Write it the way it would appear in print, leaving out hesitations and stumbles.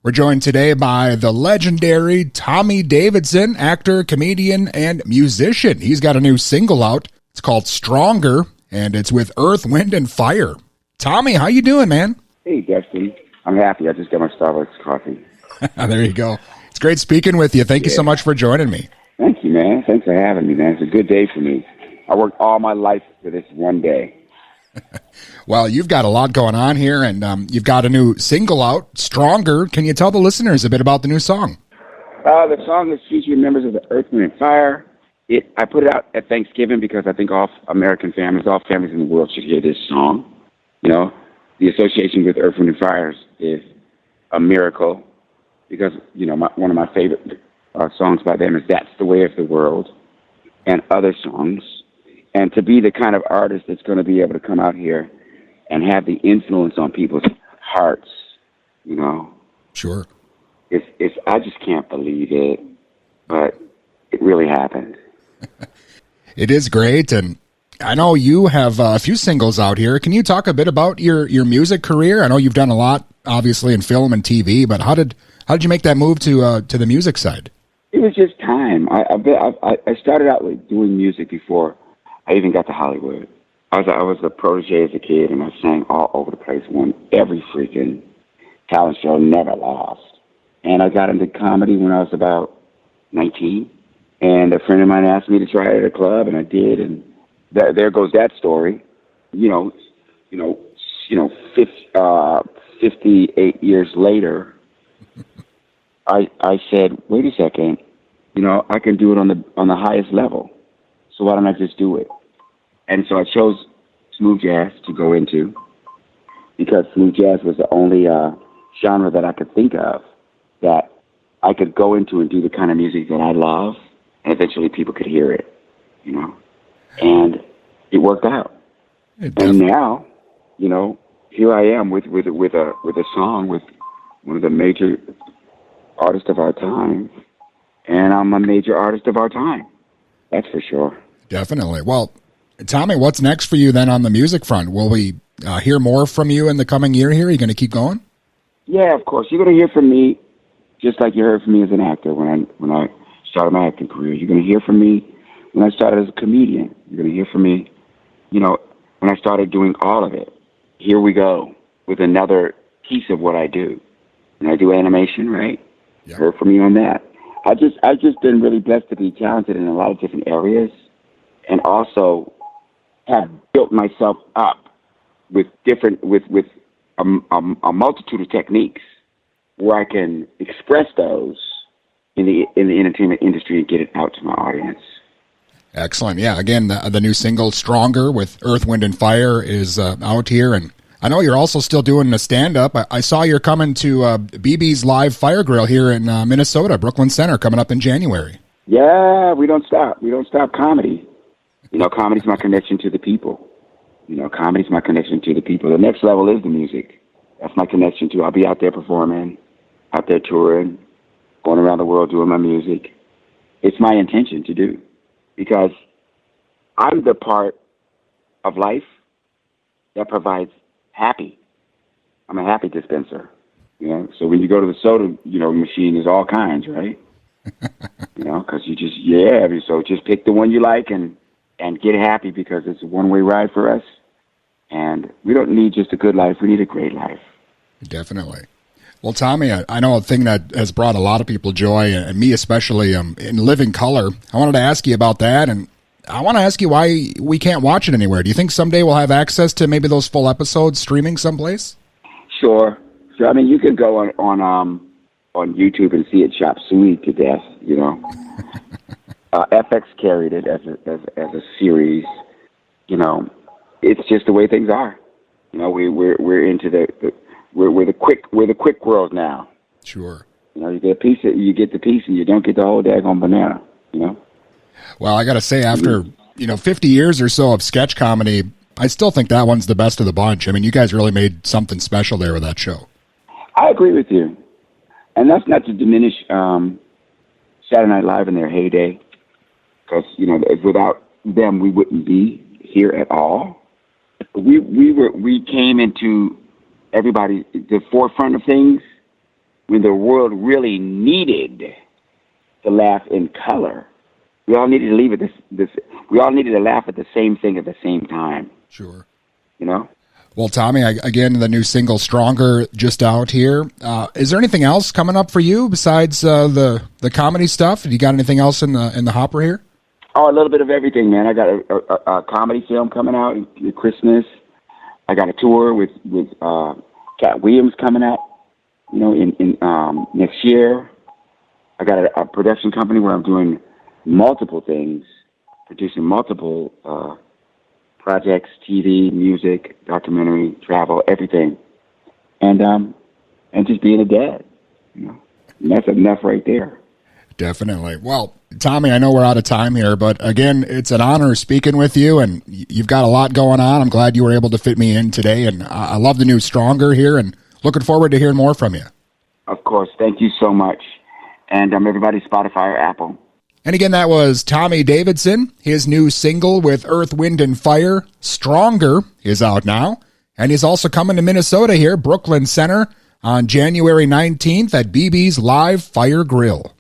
We're joined today by the legendary Tommy Davidson, actor, comedian, and musician. He's got a new single out. It's called Stronger, and it's with Earth, Wind, and Fire. Tommy, how you doing, man? Hey, Justin. I'm happy. I just got my Starbucks coffee. There you go. It's great speaking with you. Thank you so much for joining me. Thank you, man. Thanks for having me, man. It's a good day for me. I worked all my life for this one day. Well, you've got a lot going on here, and you've got a new single out, Stronger. Can you tell the listeners a bit about the new song? The song is featuring members of the Earth, Wind, and Fire. I put it out at Thanksgiving because I think all American families, all families in the world should hear this song. You know, the association with Earth, Wind, and Fire is a miracle because, you know, one of my favorite songs by them is That's the Way of the World and other songs. And to be the kind of artist that's going to be able to come out here and have the influence on people's hearts, you know. Sure. I just can't believe it, but it really happened. It is great, and I know you have a few singles out here. Can you talk a bit about your music career? I know you've done a lot, obviously, in film and TV, but how did you make that move to the music side? It was just time. I started out with doing music before I even got to Hollywood. I was a protege as a kid, and I sang all over the place, won every freaking talent show, never lost. And I got into comedy when I was about 19, and a friend of mine asked me to try it at a club, and I did, and there goes that story. 58 years later, I said, wait a second, I can do it on the highest level, so why don't I just do it? And so I chose smooth jazz to go into because smooth jazz was the only genre that I could think of that I could go into and do the kind of music that I love, and eventually people could hear it, And it worked out. And now, here I am with a song with one of the major artists of our time, and I'm a major artist of our time. That's for sure. Definitely. Well, Tommy, what's next for you then on the music front? Will we hear more from you in the coming year here? Are you going to keep going? Yeah, of course. You're going to hear from me just like you heard from me as an actor when I started my acting career. You're going to hear from me when I started as a comedian. You're going to hear from me, when I started doing all of it. Here we go with another piece of what I do. And I do animation, right? Yep. Heard from me on that. I've just been really blessed to be talented in a lot of different areas, and also have built myself up with a multitude of techniques where I can express those in the entertainment industry and get it out to my audience. Excellent. Yeah. Again, the new single "Stronger" with Earth, Wind, and Fire is out here, and I know you're also still doing a stand-up. I saw you're coming to BB's Live Fire Grill here in Minnesota, Brooklyn Center, coming up in January. Yeah, we don't stop. We don't stop comedy. Comedy's my connection to the people. Comedy's my connection to the people. The next level is the music. That's my connection to. I'll be out there performing, out there touring, going around the world doing my music. It's my intention to do, because I'm the part of life that provides happy. I'm a happy dispenser. So when you go to the soda, machine, there's all kinds, right? Because so just pick the one you like and get happy, because it's a one-way ride for us. And we don't need just a good life. We need a great life. Definitely. Well, Tommy, I know a thing that has brought a lot of people joy, and me especially, in Living Color. I wanted to ask you about that, and I want to ask you why we can't watch it anywhere. Do you think someday we'll have access to maybe those full episodes streaming someplace? Sure. I mean, you can go on YouTube and see it chop suey to death, FX carried it as a series. It's just the way things are. We're into we're the quick world now. Sure. You get the piece, and you don't get the whole daggone banana. Well, I got to say, after 50 years or so of sketch comedy, I still think that one's the best of the bunch. I mean, you guys really made something special there with that show. I agree with you, and that's not to diminish Saturday Night Live in their heyday, because without them we wouldn't be here at all. We came into the forefront of things when the world really needed to laugh in color. We all needed to leave at this. We all needed to laugh at the same thing at the same time. Sure. You know. Well, Tommy, again, the new single "Stronger" just out here. Is there anything else coming up for you besides the comedy stuff? Do you got anything else in the hopper here? Oh, a little bit of everything, man. I got a comedy film coming out at Christmas. I got a tour with Cat Williams coming out, you know, in next year. I got a production company where I'm doing multiple things, producing multiple projects, TV, music, documentary, travel, everything, and just being a dad, you know, and that's enough right there. Definitely. Well, Tommy, I know we're out of time here, but again, it's an honor speaking with you, and you've got a lot going on. I'm glad you were able to fit me in today, and I love the new "Stronger" here, and looking forward to hearing more from you. Of course. Thank you so much. And everybody, Spotify or Apple. And again, that was Tommy Davidson. His new single with Earth, Wind, and Fire, "Stronger," is out now. And he's also coming to Minnesota here, Brooklyn Center, on January 19th at BB's Live Fire Grill.